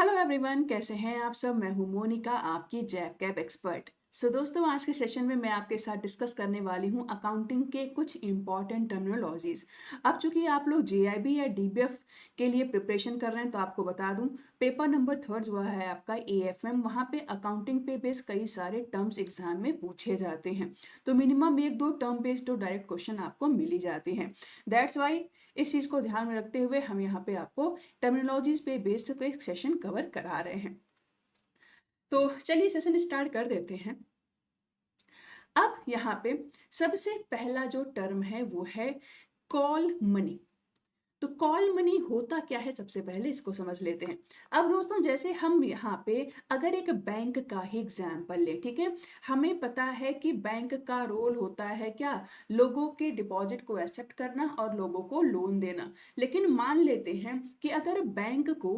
Hello everyone, कैसे हैं आप सब। मैं हूं मोनिका, आपकी जैब कैब एक्सपर्ट। दोस्तों, आज के सेशन में मैं आपके साथ डिस्कस करने वाली हूं अकाउंटिंग के कुछ इंपॉर्टेंट टर्मिनोलॉजीज। अब चूंकि आप लोग जेआईबी या डीबीएफ के लिए प्रिपरेशन कर रहे हैं तो आपको बता दूं, पेपर नंबर 3 जो है आपका एएफएम, वहां पे अकाउंटिंग पे बेस कई सारे टर्म्स एग्जाम में पूछे जाते हैं। तो मिनिमम एक दो टर्म बेस्ड तो डायरेक्ट क्वेश्चन आपको मिल ही जाते हैं। दैट्स वाई इस चीज़ को ध्यान में रखते हुए हम यहाँ पे आपको टर्मिनोलॉजीज पे बेस्ड को एक सेशन कवर करा रहे हैं। तो चलिए सेशन स्टार्ट कर देते हैं। अब यहाँ पे सबसे पहला जो टर्म है वो है कॉल मनी। तो कॉल मनी होता क्या है, सबसे पहले इसको समझ लेते हैं। अब दोस्तों, जैसे हम यहाँ पे अगर एक बैंक का ही एग्जाम्पल ले, ठीक है। हमें पता है कि बैंक का रोल होता है क्या, लोगों के डिपॉजिट को एक्सेप्ट करना और लोगों को लोन देना। लेकिन मान लेते हैं कि अगर बैंक को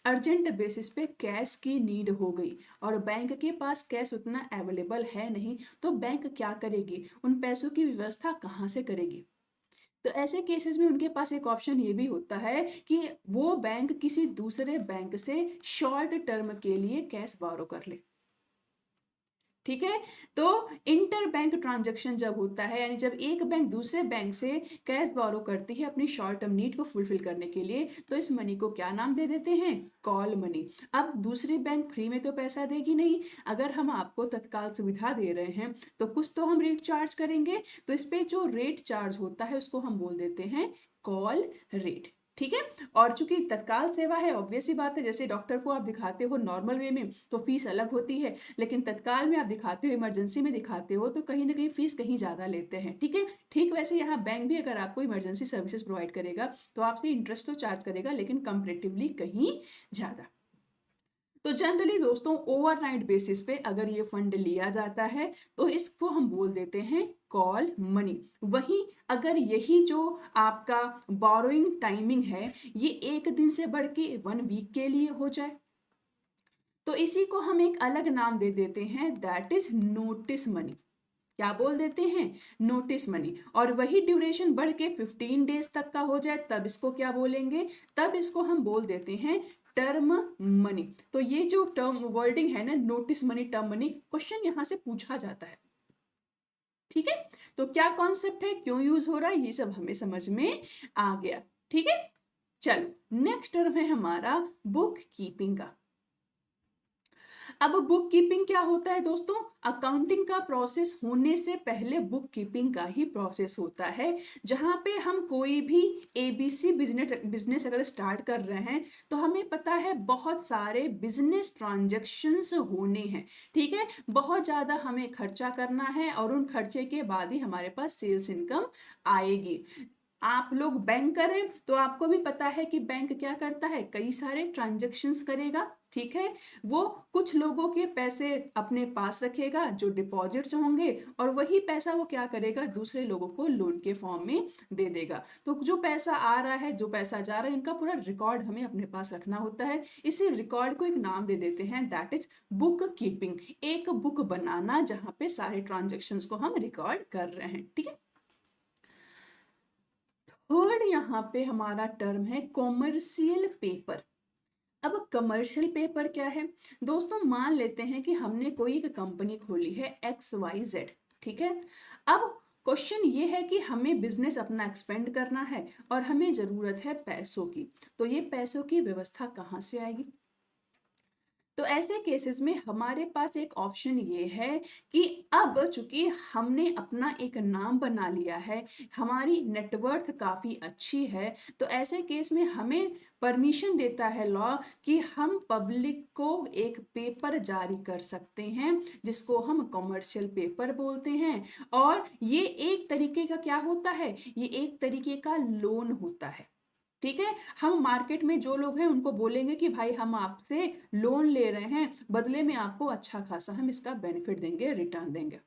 अर्जेंट बेसिस पे कैश की नीड हो गई और बैंक के पास कैश उतना अवेलेबल है नहीं, तो बैंक क्या करेगी, उन पैसों की व्यवस्था कहाँ से करेगी। तो ऐसे केसेस में उनके पास एक ऑप्शन ये भी होता है कि वो बैंक किसी दूसरे बैंक से शॉर्ट टर्म के लिए कैश बोरो कर ले। ठीक है। तो इंटर बैंक ट्रांजैक्शन जब होता है, यानी जब एक बैंक दूसरे बैंक से कैश बोरो करती है अपनी शॉर्ट टर्म नीड को फुलफिल करने के लिए, तो इस मनी को क्या नाम दे देते हैं, कॉल मनी। अब दूसरी बैंक फ्री में तो पैसा देगी नहीं, अगर हम आपको तत्काल सुविधा दे रहे हैं तो कुछ तो हम रेट चार्ज करेंगे। तो इस पे जो रेट चार्ज होता है उसको हम बोल देते हैं कॉल रेट। ठीक है। और चूंकि तत्काल सेवा है, ऑब्वियस सी बात है, जैसे डॉक्टर को आप दिखाते हो नॉर्मल वे में तो फीस अलग होती है, लेकिन तत्काल में आप दिखाते हो, इमरजेंसी में दिखाते हो, तो कहीं ना कहीं फीस कहीं ज़्यादा लेते हैं। ठीक है। ठीक वैसे यहाँ बैंक भी अगर आपको इमरजेंसी सर्विसेज प्रोवाइड करेगा तो आपसे इंटरेस्ट तो चार्ज करेगा, लेकिन कंपेरेटिवली कहीं ज़्यादा। तो जनरली दोस्तों, ओवरनाइट बेसिस पे अगर ये फंड लिया जाता है तो इसको हम बोल देते हैं कॉल मनी। वहीं अगर यही जो आपका बोरोइंग टाइमिंग है ये एक दिन से बढ़ के 1 वीक के लिए हो जाए, तो इसी को हम एक अलग नाम दे देते हैं, दैट इज नोटिस मनी। क्या बोल देते हैं, नोटिस मनी। और वही ड्यूरेशन बढ़ के 15 डेज तक का हो जाए तब इसको क्या बोलेंगे, तब इसको हम बोल देते हैं टर्म मनी। तो ये जो टर्म वर्डिंग है ना, notice money, term money, question यहां से पूछा जाता है। ठीक है। तो क्या कॉन्सेप्ट है, क्यों यूज हो रहा है, ये सब हमें समझ में आ गया। ठीक है। चलो, नेक्स्ट टर्म है हमारा बुक कीपिंग का। अब बुक कीपिंग क्या होता है दोस्तों, अकाउंटिंग का प्रोसेस होने से पहले बुक कीपिंग का ही प्रोसेस होता है, जहां पे हम कोई भी एबीसी बिजनेस बिजनेस अगर स्टार्ट कर रहे हैं तो हमें पता है बहुत सारे बिजनेस ट्रांजैक्शंस होने हैं। ठीक है। बहुत ज़्यादा हमें खर्चा करना है और उन खर्चे के बाद ही हमारे पास सेल्स इनकम आएगी। आप लोग बैंकर हैं तो आपको भी पता है कि बैंक क्या करता है, कई सारे ट्रांजैक्शंस करेगा। ठीक है। वो कुछ लोगों के पैसे अपने पास रखेगा जो डिपॉजिट्स होंगे, और वही पैसा वो क्या करेगा, दूसरे लोगों को लोन के फॉर्म में दे देगा। तो जो पैसा आ रहा है, जो पैसा जा रहा है, इनका पूरा रिकॉर्ड हमें अपने पास रखना होता है। इसी रिकॉर्ड को एक नाम दे देते हैं, दैट इज बुक कीपिंग। एक बुक बनाना जहां पे सारे ट्रांजेक्शन्स को हम रिकॉर्ड कर रहे हैं। ठीक है। थर्ड यहाँ पे हमारा टर्म है कॉमर्शियल पेपर। अब कमर्शियल पेपर क्या है दोस्तों, मान लेते हैं कि हमने कोई एक कंपनी खोली है XYZ। ठीक है। अब क्वेश्चन ये है कि हमें बिजनेस अपना एक्सपेंड करना है और हमें जरूरत है पैसों की, तो ये पैसों की व्यवस्था कहाँ से आएगी। तो ऐसे केसेस में हमारे पास एक ऑप्शन ये है कि अब चूंकि हमने अपना एक नाम बना लिया है, हमारी नेटवर्थ काफ़ी अच्छी है, तो ऐसे केस में हमें परमिशन देता है लॉ कि हम पब्लिक को एक पेपर जारी कर सकते हैं जिसको हम कॉमर्शियल पेपर बोलते हैं। और ये एक तरीके का क्या होता है, ये एक तरीके का लोन होता है। ठीक है। हम मार्केट में जो लोग हैं उनको बोलेंगे कि भाई हम आपसे लोन ले रहे हैं, बदले में आपको अच्छा खासा हम इसका बेनिफिट देंगे, रिटर्न देंगे।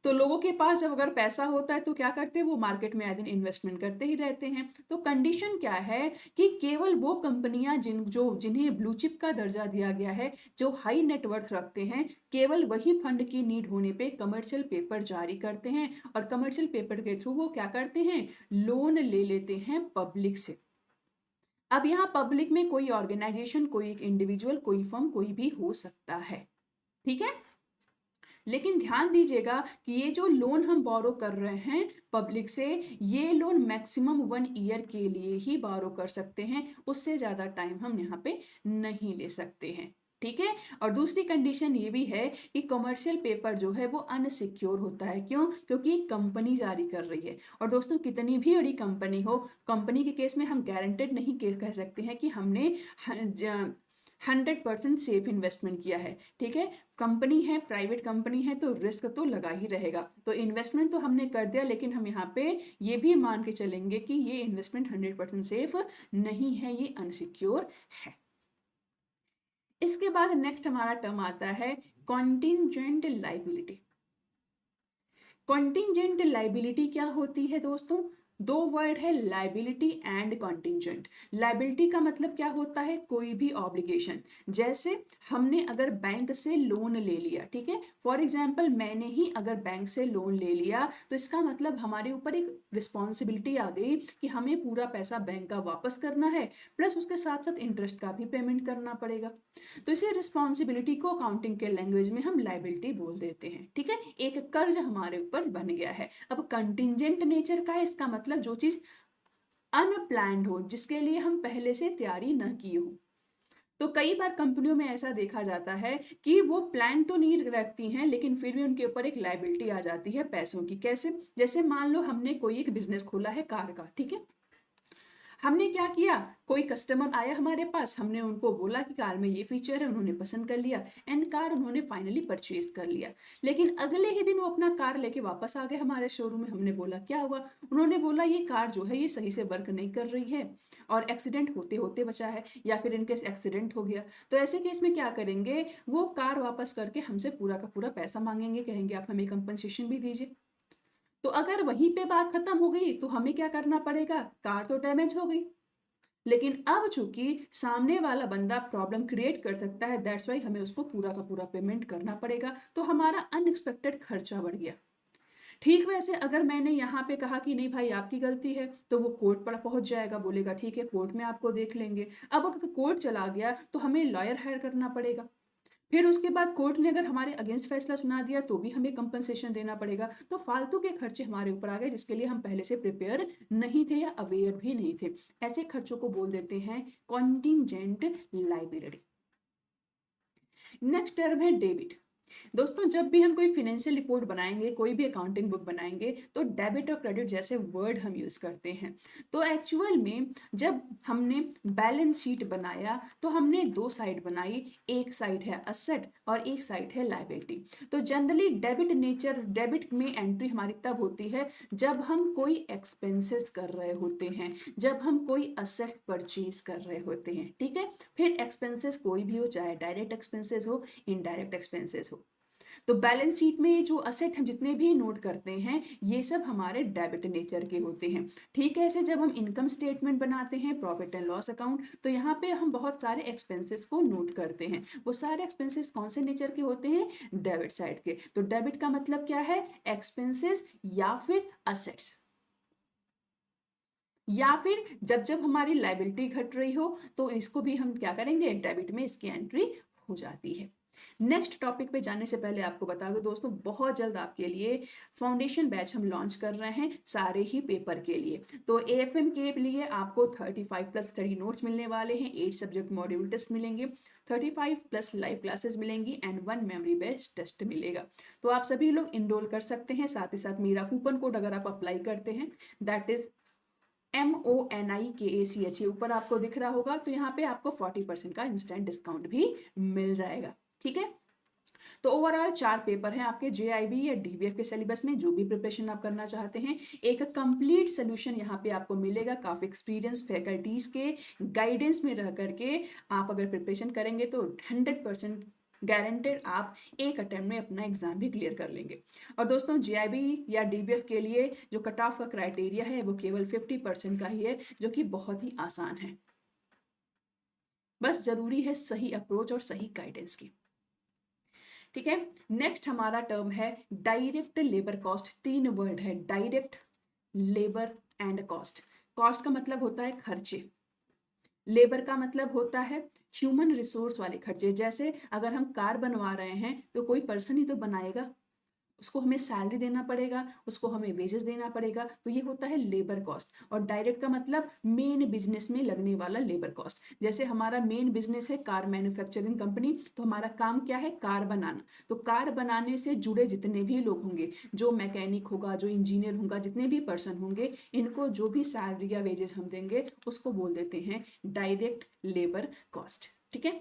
तो लोगों के पास जब अगर पैसा होता है तो क्या करते हैं, वो मार्केट में आए दिन इन्वेस्टमेंट करते ही रहते हैं। तो कंडीशन क्या है कि केवल वो कंपनियां जिन्हें ब्लू चिप का दर्जा दिया गया है, जो हाई नेटवर्थ रखते हैं, केवल वही फंड की नीड होने पे कमर्शियल पेपर जारी करते हैं, और कमर्शियल पेपर के थ्रू वो क्या करते हैं, लोन ले लेते हैं पब्लिक से। अब यहाँ पब्लिक में कोई ऑर्गेनाइजेशन, कोई एक इंडिविजुअल, कोई फर्म, कोई भी हो सकता है, ठीक है। लेकिन ध्यान दीजिएगा कि ये जो लोन हम बोरो कर रहे हैं पब्लिक से, ये लोन मैक्सिमम 1 ईयर के लिए ही बोरो कर सकते हैं, उससे ज़्यादा टाइम हम यहाँ पे नहीं ले सकते हैं, ठीक है। और दूसरी कंडीशन ये भी है कि कमर्शियल पेपर जो है वो अनसिक्योर होता है। क्यों? क्योंकि कंपनी जारी कर रही है। और दोस्तों, कितनी भी बड़ी कंपनी हो, कंपनी के केस में हम गारंटेड नहीं कह सकते हैं कि हमने 100% सेफ इन्वेस्टमेंट किया है, ठीक है। कंपनी है, प्राइवेट कंपनी है, तो रिस्क तो लगा ही रहेगा। तो इन्वेस्टमेंट तो हमने कर दिया, लेकिन हम यहाँ पे ये भी मान के चलेंगे कि ये इन्वेस्टमेंट 100% सेफ नहीं है, ये अनसिक्योर है। इसके बाद नेक्स्ट हमारा टर्म आता है कॉन्टिंजेंट लाइबिलिटी। कॉन्टिंजेंट लाइबिलिटी क्या होती है दोस्तों? दो वर्ड है, लाइबिलिटी एंड कॉन्टिंजेंट। लाइबिलिटी का मतलब क्या होता है? कोई भी ऑब्लिगेशन। जैसे हमने अगर बैंक से लोन ले लिया, ठीक है, फॉर एग्जाम्पल मैंने ही अगर बैंक से लोन ले लिया, तो इसका मतलब हमारे ऊपर एक रिस्पॉन्सिबिलिटी आ गई कि हमें पूरा पैसा बैंक का वापस करना है, प्लस उसके साथ साथ इंटरेस्ट का भी पेमेंट करना पड़ेगा। तो इसी रिस्पॉन्सिबिलिटी को अकाउंटिंग के लैंग्वेज में हम लाइबिलिटी बोल देते हैं, ठीक है। एक कर्ज हमारे ऊपर बन गया है। अब कंटिंजेंट नेचर का है, इसका मतलब जो चीज अनप्लैंड हो, जिसके लिए हम पहले से तैयारी न की हो। तो कई बार कंपनियों में ऐसा देखा जाता है कि वो प्लान तो नहीं रखती हैं, लेकिन फिर भी उनके ऊपर एक लाइबिलिटी आ जाती है पैसों की। कैसे? जैसे मान लो हमने कोई एक बिजनेस खोला है कार का, ठीक है। हमने क्या किया, कोई कस्टमर आया हमारे पास, हमने उनको बोला कि कार में ये फीचर है, उन्होंने पसंद कर लिया एंड कार उन्होंने फाइनली परचेज कर लिया। लेकिन अगले ही दिन वो अपना कार लेके वापस आ गए हमारे शोरूम में। हमने बोला क्या हुआ? उन्होंने बोला ये कार जो है ये सही से वर्क नहीं कर रही है और एक्सीडेंट होते होते बचा है, या फिर इनकेस एक्सीडेंट हो गया। तो ऐसे केस में क्या करेंगे, वो कार वापस करके हमसे पूरा का पूरा पैसा मांगेंगे, कहेंगे आप हमें कंपनसेशन भी दीजिए। तो अगर वहीं पे बात खत्म हो गई तो हमें क्या करना पड़ेगा, कार तो डैमेज हो गई। लेकिन अब चूंकि सामने वाला बंदा प्रॉब्लम क्रिएट कर सकता है, दैट्स वाई हमें उसको पूरा का पूरा पेमेंट करना पड़ेगा। तो हमारा अनएक्सपेक्टेड खर्चा बढ़ गया। ठीक वैसे अगर मैंने यहाँ पे कहा कि नहीं भाई आपकी गलती है, तो वो कोर्ट पर पहुंच जाएगा, बोलेगा ठीक है कोर्ट में आपको देख लेंगे। अब अगर कोर्ट चला गया तो हमें लॉयर हायर करना पड़ेगा। फिर उसके बाद कोर्ट ने अगर हमारे अगेंस्ट फैसला सुना दिया तो भी हमें कंपनसेशन देना पड़ेगा। तो फालतू के खर्चे हमारे ऊपर आ गए, जिसके लिए हम पहले से प्रिपेयर नहीं थे या अवेयर भी नहीं थे। ऐसे खर्चों को बोल देते हैं कॉन्टिंजेंट लाइबिलिटी। नेक्स्ट टर्म है डेबिट। दोस्तों, जब भी हम कोई फाइनेंशियल रिपोर्ट बनाएंगे, कोई भी अकाउंटिंग बुक बनाएंगे, तो डेबिट और क्रेडिट जैसे वर्ड हम यूज करते हैं। तो एक्चुअल में जब हमने बैलेंस शीट बनाया तो हमने दो साइड बनाई, एक साइड है असेट और एक साइड है लायबिलिटी। तो जनरली डेबिट में एंट्री हमारी तब होती है जब हम कोई एक्सपेंसेस कर रहे होते हैं, जब हम कोई असेट परचेज कर रहे होते हैं, ठीक है। फिर एक्सपेंसेस कोई भी हो, चाहे डायरेक्ट एक्सपेंसेस हो, इनडायरेक्ट एक्सपेंसेस हो। तो बैलेंस शीट में जो असेट हम जितने भी नोट करते हैं, ये सब हमारे डेबिट नेचर के होते हैं। ठीक है, ऐसे जब हम इनकम स्टेटमेंट बनाते हैं, प्रॉफिट एंड लॉस अकाउंट, तो यहाँ पे हम बहुत सारे एक्सपेंसेस को नोट करते हैं। वो सारे एक्सपेंसेस कौन से नेचर के होते हैं? डेबिट साइड के। तो डेबिट का मतलब क्या है? एक्सपेंसेस या फिर असेट्स। या फिर जब जब हमारी लाइबिलिटी घट रही हो तो इसको भी हम क्या करेंगे, डेबिट में इसकी एंट्री हो जाती है। नेक्स्ट टॉपिक पे जाने से पहले आपको बता दो दोस्तों, बहुत जल्द आपके लिए फाउंडेशन बैच हम लॉन्च कर रहे हैं सारे ही पेपर के लिए। तो एएफएम के लिए आपको 35 प्लस स्टडी नोट्स मिलने वाले हैं, 8 सब्जेक्ट मॉड्यूल टेस्ट मिलेंगे, 35 प्लस लाइव क्लासेस मिलेंगी एंड 1 मेमोरी बेस्ड टेस्ट मिलेगा। तो आप सभी लोग इनरोल कर सकते हैं। साथ ही साथ मेरा कूपन कोड अगर आप अप्लाई करते हैं, दैट इज MONIKACH, ऊपर आपको दिख रहा होगा, तो यहाँ पे आपको 40% का इंस्टेंट डिस्काउंट भी मिल जाएगा, ठीक है। तो ओवरऑल 4 पेपर हैं आपके JIB या DBF के सिलेबस में, जो भी प्रिपरेशन आप करना चाहते हैं। एक कंप्लीट सोल्यूशन यहाँ पे आपको मिलेगा, काफी एक्सपीरियंस फैकल्टीज के गाइडेंस में रह करके आप अगर प्रिपरेशन करेंगे तो 100% गारंटेड आप एक अटेम्प्ट में अपना एग्जाम भी क्लियर कर लेंगे। और दोस्तों, JIB या DBF के लिए जो कट ऑफ का क्राइटेरिया है वो केवल 50% का ही है, जो कि बहुत ही आसान है। बस जरूरी है सही अप्रोच और सही गाइडेंस की, ठीक है। नेक्स्ट हमारा टर्म है डायरेक्ट लेबर कॉस्ट। 3 वर्ड है, direct, labour and cost. Cost का मतलब होता है खर्चे, लेबर का मतलब होता है ह्यूमन रिसोर्स वाले खर्चे, जैसे अगर हम कार बनवा रहे हैं तो कोई पर्सन ही तो बनाएगा, उसको हमें सैलरी देना पड़ेगा, उसको हमें वेजेस देना पड़ेगा, तो ये होता है लेबर कॉस्ट। और डायरेक्ट का मतलब मेन बिजनेस में लगने वाला लेबर कॉस्ट। जैसे हमारा मेन बिजनेस है कार मैन्युफैक्चरिंग कंपनी, तो हमारा काम क्या है, कार बनाना। तो कार बनाने से जुड़े जितने भी लोग होंगे, जो मैकेनिक होगा, जो इंजीनियर होगा, जितने भी पर्सन होंगे, इनको जो भी सैलरी या वेजेस हम देंगे उसको बोल देते हैं डायरेक्ट लेबर कॉस्ट। ठीक है।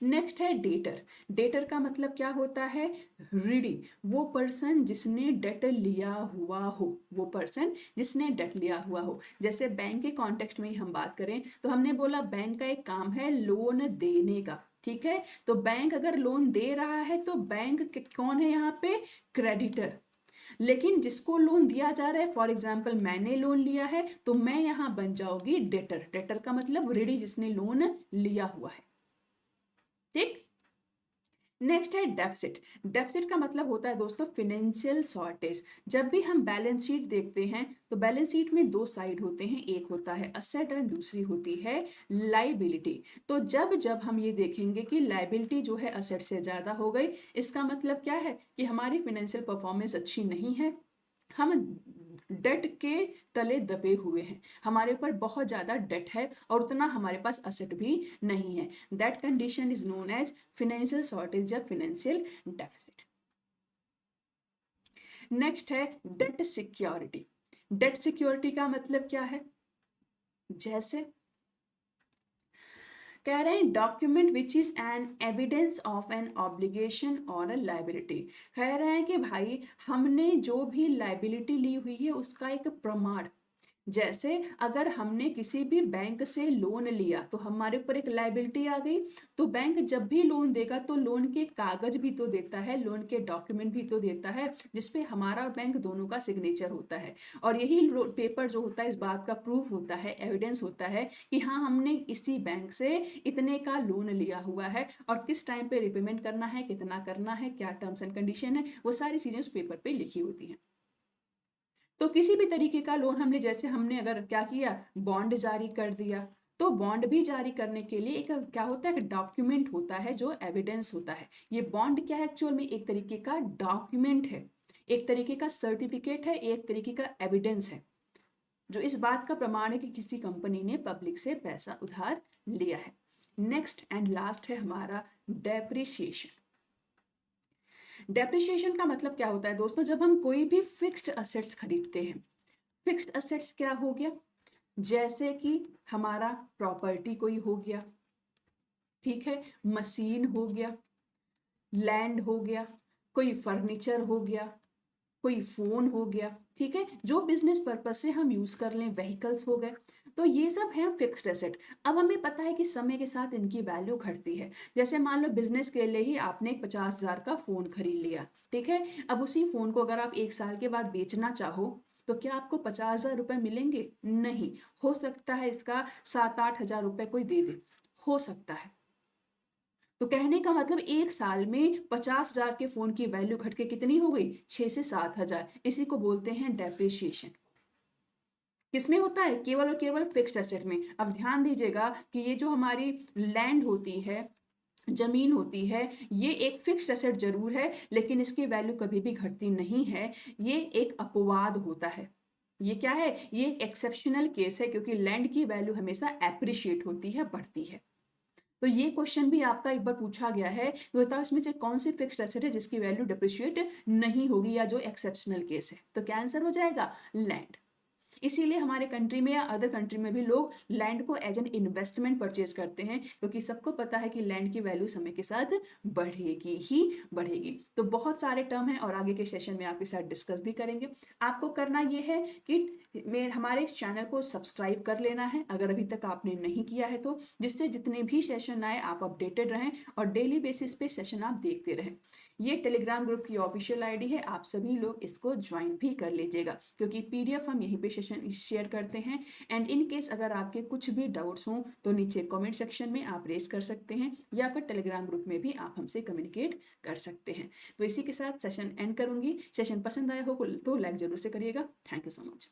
नेक्स्ट है डेटर। डेटर का मतलब क्या होता है, ऋणी, वो पर्सन जिसने डेट लिया हुआ हो, वो पर्सन जिसने डेट लिया हुआ हो। जैसे बैंक के कॉन्टेक्स्ट में ही हम बात करें तो हमने बोला बैंक का एक काम है लोन देने का, ठीक है। तो बैंक अगर लोन दे रहा है तो बैंक कौन है यहाँ पे, क्रेडिटर। लेकिन जिसको लोन दिया जा रहा है, फॉर एग्जाम्पल मैंने लोन लिया है तो मैं यहाँ बन जाऊंगी डेटर। डेटर का मतलब ऋणी जिसने लोन लिया हुआ है। ठीक। नेक्स्ट है डेफिसिट। डेफिसिट का मतलब होता है दोस्तों फाइनेंशियल शॉर्टेज। जब भी हम बैलेंस शीट देखते हैं तो बैलेंस शीट में दो साइड होते हैं, एक होता है असेट और दूसरी होती है लाइबिलिटी। तो जब जब हम ये देखेंगे कि लाइबिलिटी जो है असेट से ज़्यादा हो गई, इसका मतलब क्या है कि हमारी फाइनेंशियल परफॉर्मेंस अच्छी नहीं है, हम डेट के तले दबे हुए हैं, हमारे ऊपर बहुत ज़्यादा डेट है और उतना हमारे पास असेट भी नहीं है। That condition is known as financial shortage या फिनेंशियल डेफिसिट। नेक्स्ट है डेट सिक्योरिटी। डेट सिक्योरिटी का मतलब क्या है, जैसे कह रहे हैं document which is an evidence of an obligation और अ लाइबिलिटी। कह रहे हैं कि भाई हमने जो भी लाइबिलिटी ली हुई है उसका एक प्रमाण। जैसे अगर हमने किसी भी बैंक से लोन लिया तो हमारे ऊपर एक लाइबिलिटी आ गई, तो बैंक जब भी लोन देगा तो लोन के कागज भी तो देता है, लोन के डॉक्यूमेंट भी तो देता है, जिसपे हमारा और बैंक दोनों का सिग्नेचर होता है। और यही पेपर जो होता है इस बात का प्रूफ होता है, एविडेंस होता है कि हाँ हमने इसी बैंक से इतने का लोन लिया हुआ है और किस टाइम पे रिपेमेंट करना है, कितना करना है, क्या टर्म्स एंड कंडीशन है, वो सारी चीजें उस पेपर पे लिखी होती हैं। तो किसी भी तरीके का लोन हमने, जैसे हमने अगर क्या किया, बॉन्ड जारी कर दिया, तो बॉन्ड भी जारी करने के लिए एक क्या होता है, डॉक्यूमेंट होता है जो एविडेंस होता है। ये बॉन्ड क्या है, एक्चुअल में एक तरीके का डॉक्यूमेंट है, एक तरीके का सर्टिफिकेट है, एक तरीके का एविडेंस है, जो इस बात का प्रमाण है कि किसी कंपनी ने पब्लिक से पैसा उधार लिया है। नेक्स्ट एंड लास्ट है हमारा डेप्रिसिएशन। डेप्रिसिएशन का मतलब क्या होता है दोस्तों, जब हम कोई भी फिक्स्ड असेट्स खरीदते हैं। फिक्स्ड असेट्स क्या हो गया, जैसे कि हमारा प्रॉपर्टी कोई हो गया, ठीक है, मशीन हो गया, लैंड हो गया, कोई फर्नीचर हो गया, कोई फोन हो गया, ठीक है, जो बिजनेस पर्पज से हम यूज कर लें, व्हीकल्स हो गए। तो ये सब है फिक्स्ड एसेट। अब हमें पता है कि समय के साथ इनकी वैल्यू घटती है। जैसे मान लो बिजनेस के लिए ही आपने एक 50,000 का फोन खरीद लिया, ठीक है। अब उसी फोन को अगर आप एक साल के बाद बेचना चाहो तो क्या आपको 50,000 रुपए मिलेंगे, नहीं। हो सकता है इसका 7-8 हजार रुपए कोई दे दे, हो सकता है। तो कहने का मतलब एक साल में 50,000 के फोन की वैल्यू घट के कितनी हो गई, 6 से 7 हजार। इसी को बोलते हैं डेप्रिसिएशन। किसमें होता है, केवल और केवल फिक्स्ड एसेट में। अब ध्यान दीजिएगा कि ये जो हमारी लैंड होती है, जमीन होती है, ये एक फिक्स्ड एसेट जरूर है लेकिन इसकी वैल्यू कभी भी घटती नहीं है। ये एक अपवाद होता है। ये क्या है, ये एक्सेप्शनल केस है, क्योंकि लैंड की वैल्यू हमेशा एप्रिशिएट होती है, बढ़ती है। तो ये क्वेश्चन भी आपका एक बार पूछा गया है, तो बताओ इसमें से कौन सी फिक्स्ड एसेट है जिसकी वैल्यू डिप्रिशिएट नहीं होगी या जो एक्सेप्शनल केस है। तो क्या आंसर हो जाएगा, लैंड। इसीलिए हमारे कंट्री में या अदर कंट्री में भी लोग लैंड को एज एन इन्वेस्टमेंट परचेज करते हैं, क्योंकि सबको पता है कि लैंड की वैल्यू समय के साथ बढ़ेगी ही बढ़ेगी। तो बहुत सारे टर्म हैं और आगे के सेशन में आपके साथ डिस्कस भी करेंगे। आपको करना ये है कि हमारे इस चैनल को सब्सक्राइब कर लेना है अगर अभी तक आपने नहीं किया है तो, जिससे जितने भी सेशन आए आप अपडेटेड रहें और डेली बेसिस पे सेशन आप देखते रहें। ये टेलीग्राम ग्रुप की ऑफिशियल आईडी है, आप सभी लोग इसको ज्वाइन भी कर लीजिएगा, क्योंकि पीडीएफ हम यहीं पे सेशन शेयर करते हैं। एंड इन केस अगर आपके कुछ भी डाउट्स हों तो नीचे कमेंट सेक्शन में आप रेज कर सकते हैं या फिर टेलीग्राम ग्रुप में भी आप हमसे कम्युनिकेट कर सकते हैं। तो इसी के साथ सेशन एंड करूंगी। सेशन पसंद आया हो तो लाइक जरूर से करिएगा। Thank you so much.